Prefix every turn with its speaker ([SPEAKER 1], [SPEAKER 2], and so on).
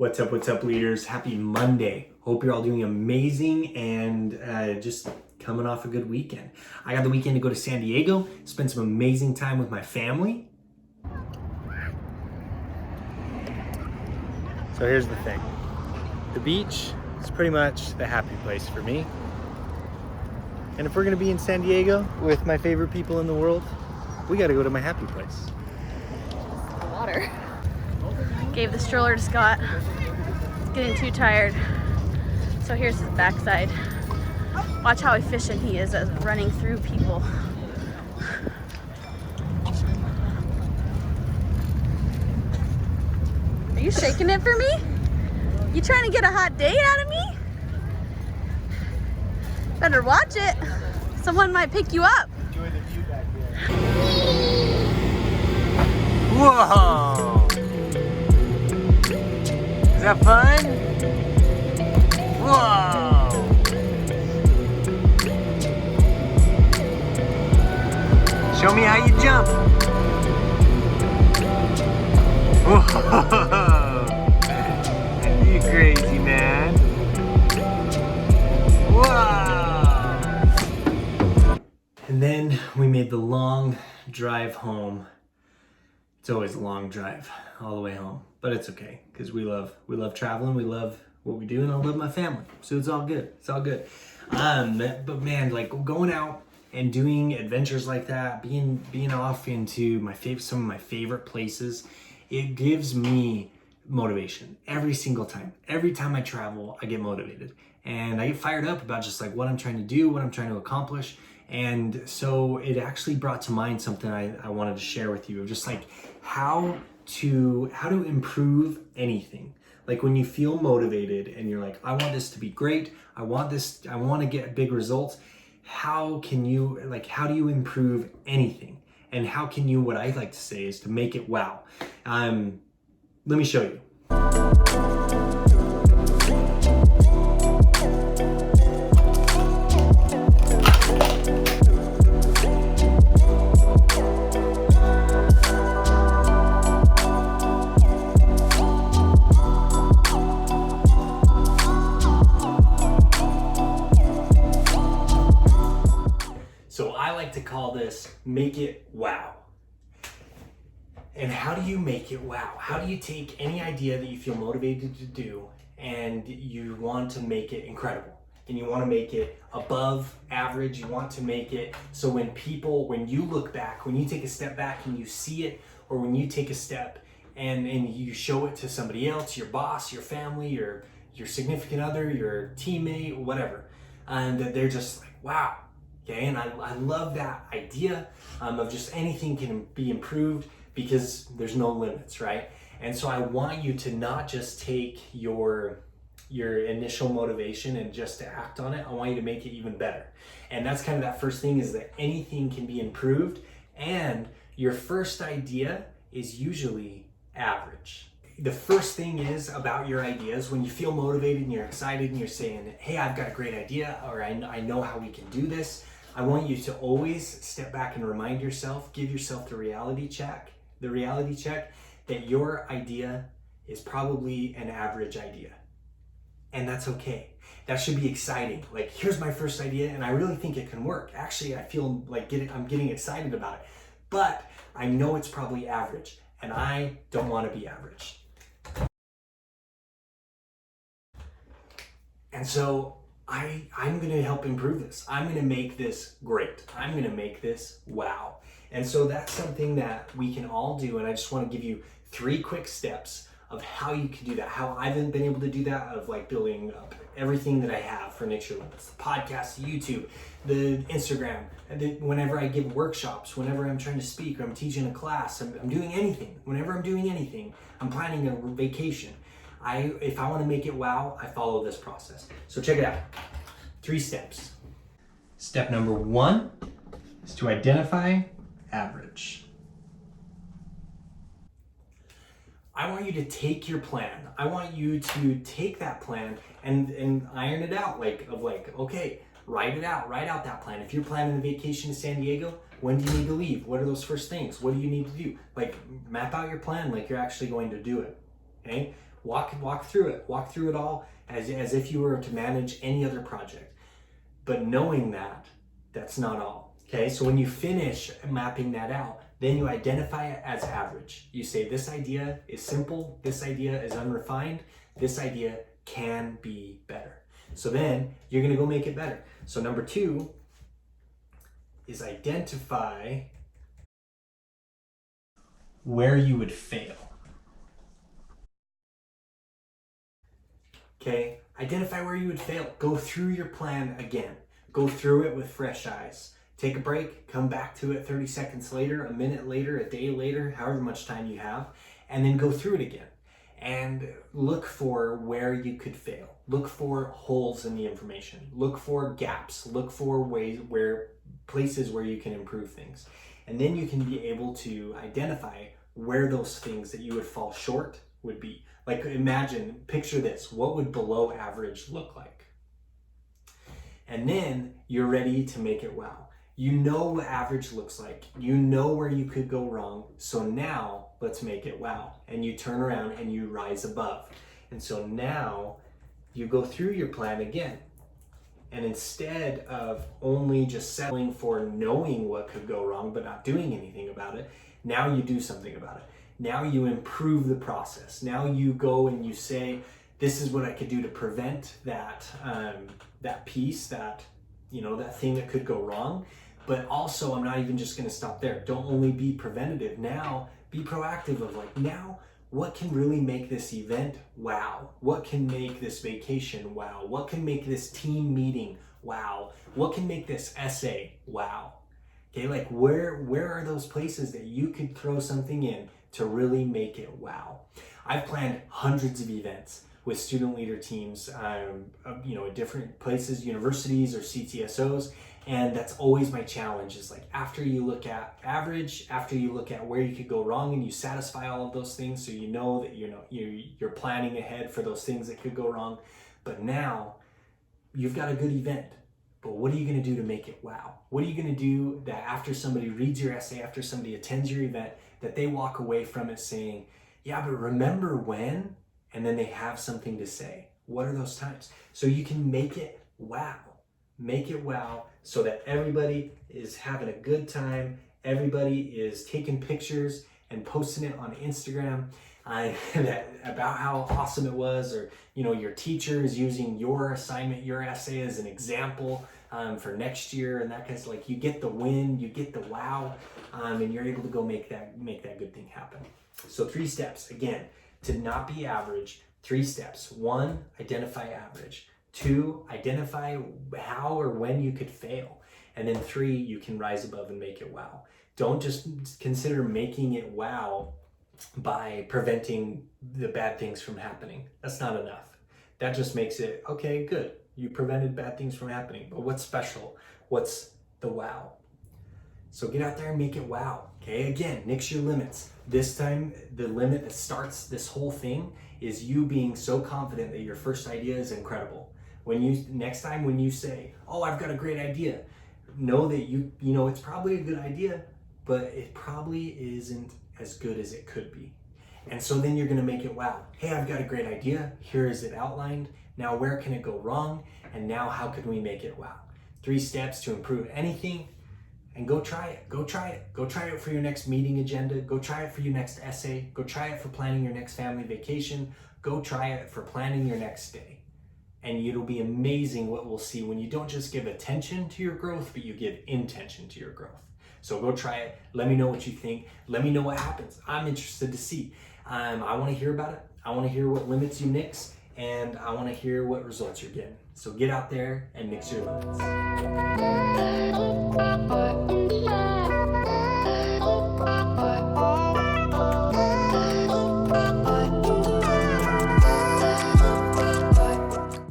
[SPEAKER 1] What's up, leaders? Happy Monday. Hope you're all doing amazing and just coming off a good weekend. I got the weekend to go to San Diego, spend some amazing time with my family. So here's the thing. The beach is pretty much the happy place for me. And if we're gonna be in San Diego with my favorite people in the world, we gotta go to my happy place.
[SPEAKER 2] The water. Gave the stroller to Scott. He's getting too tired. So here's his backside. Watch how efficient he is at running through people. Are you shaking it for me? You trying to get a hot date out of me? Better watch it. Someone might pick you up.
[SPEAKER 1] Enjoy the view back there. Whoa! Is that fun? Whoa! Show me how you jump. Whoa! You crazy, man. Whoa! And then we made the long drive home. It's always a long drive all the way home, but it's okay because we love traveling. We love what we do, and I love my family, so it's all good. It's all good. But man, like going out and doing adventures like that, being off into some of my favorite places, it gives me motivation every single time. Every time I travel, I get motivated and I get fired up about just like what I'm trying to do, what I'm trying to accomplish. And so it actually brought to mind something I wanted to share with you of just like how to improve anything. Like when you feel motivated and you're like, I want this to be great. I want to get big results. How do you improve anything? And how can you, what I like to say is to make it wow. Let me show you. So I like to call this make it wow. And how do you make it wow? How do you take any idea that you feel motivated to do and you want to make it incredible? And you want to make it above average. You want to make it so when you look back, when you take a step back and you see it, or when you take a step and you show it to somebody else, your boss, your family, your significant other, your teammate, whatever, and that they're just like, wow. Okay, and I love that idea of just anything can be improved because there's no limits, right? And so I want you to not just take your initial motivation and just to act on it. I want you to make it even better. And that's kind of that first thing, is that anything can be improved, and your first idea is usually average. The first thing is about your ideas, when you feel motivated and you're excited and you're saying, hey, I've got a great idea, or I know how we can do this. I want you to always step back and remind yourself, give yourself the reality check that your idea is probably an average idea. And that's okay. That should be exciting. Like, here's my first idea and I really think it can work. Actually, I feel like I'm getting excited about it. But I know it's probably average and I don't want to be average. And so I'm going to help improve this. I'm going to make this great. I'm going to make this wow. And so that's something that we can all do. And I just want to give you 3 quick steps of how you can do that, how I've been able to do that, of like building up everything that I have for Nix Your Limits, the podcast, the YouTube, the Instagram, whenever I give workshops, whenever I'm trying to speak or I'm teaching a class, I'm doing anything. Whenever I'm doing anything, I'm planning a vacation. If I want to make it wow, I follow this process. So check it out. 3 steps. Step number 1 is to identify average. I want you to take your plan. I want you to take that plan and iron it out. Okay, write it out. Write out that plan. If you're planning a vacation to San Diego, when do you need to leave? What are those first things? What do you need to do? Like, map out your plan like you're actually going to do it. Okay? Walk through it. Walk through it all as if you were to manage any other project. But knowing that, that's not all. Okay, so when you finish mapping that out, then you identify it as average. You say, this idea is simple, this idea is unrefined, this idea can be better. So then you're gonna go make it better. So number 2 is identify where you would fail. Okay, identify where you would fail. Go through your plan again. Go through it with fresh eyes. Take a break, come back to it 30 seconds later, a minute later, a day later, however much time you have, and then go through it again. And look for where you could fail. Look for holes in the information. Look for gaps. Look for places where you can improve things. And then you can be able to identify where those things that you would fall short would be. Like picture this, what would below average look like? And then you're ready to make it wow. You know what average looks like. You know where you could go wrong. So now let's make it wow. And you turn around and you rise above. And so now you go through your plan again. And instead of only just settling for knowing what could go wrong but not doing anything about it, now you do something about it. Now you improve the process. Now you go and you say, this is what I could do to prevent that piece, that thing that could go wrong. But also, I'm not even just gonna stop there. Don't only be preventative. Now, be proactive of now, what can really make this event wow? What can make this vacation wow? What can make this team meeting wow? What can make this essay wow? Okay, where are those places that you could throw something in to really make it wow? I've planned hundreds of events with student leader teams, at different places, universities or CTSOs, and that's always my challenge is after you look at average, after you look at where you could go wrong and you satisfy all of those things so you know that you're planning ahead for those things that could go wrong, but now you've got a good event. But what are you going to do to make it wow? What are you going to do that after somebody reads your essay, after somebody attends your event, that they walk away from it saying, yeah, but remember when? And then they have something to say. What are those times? So you can make it wow. Make it wow so that everybody is having a good time. Everybody is taking pictures and posting it on Instagram about how awesome it was, or your teacher is using your assignment, your essay as an example for next year, and that kind of you get the win, you get the wow, and you're able to go make that good thing happen. So 3 steps again to not be average. 3 steps. 1, identify average. 2, identify how or when you could fail. And then 3, you can rise above and make it wow. Don't just consider making it wow by preventing the bad things from happening. That's not enough. That just makes it, okay, good. You prevented bad things from happening, but what's special? What's the wow? So get out there and make it wow. Okay, again, nix your limits. This time, the limit that starts this whole thing is you being so confident that your first idea is incredible. Next time when you say, oh, I've got a great idea, know that it's probably a good idea, but it probably isn't as good as it could be. And so then you're gonna make it wow. Hey, I've got a great idea. Here is it outlined. Now where can it go wrong? And now how can we make it wow? 3 steps to improve anything, and go try it. Go try it. Go try it for your next meeting agenda. Go try it for your next essay. Go try it for planning your next family vacation. Go try it for planning your next day. And it'll be amazing what we'll see when you don't just give attention to your growth, but you give intention to your growth. So go try it. Let me know what you think. Let me know what happens. I'm interested to see. I want to hear about it. I want to hear what limits you nix, and I want to hear what results you're getting. So get out there and nix your limits.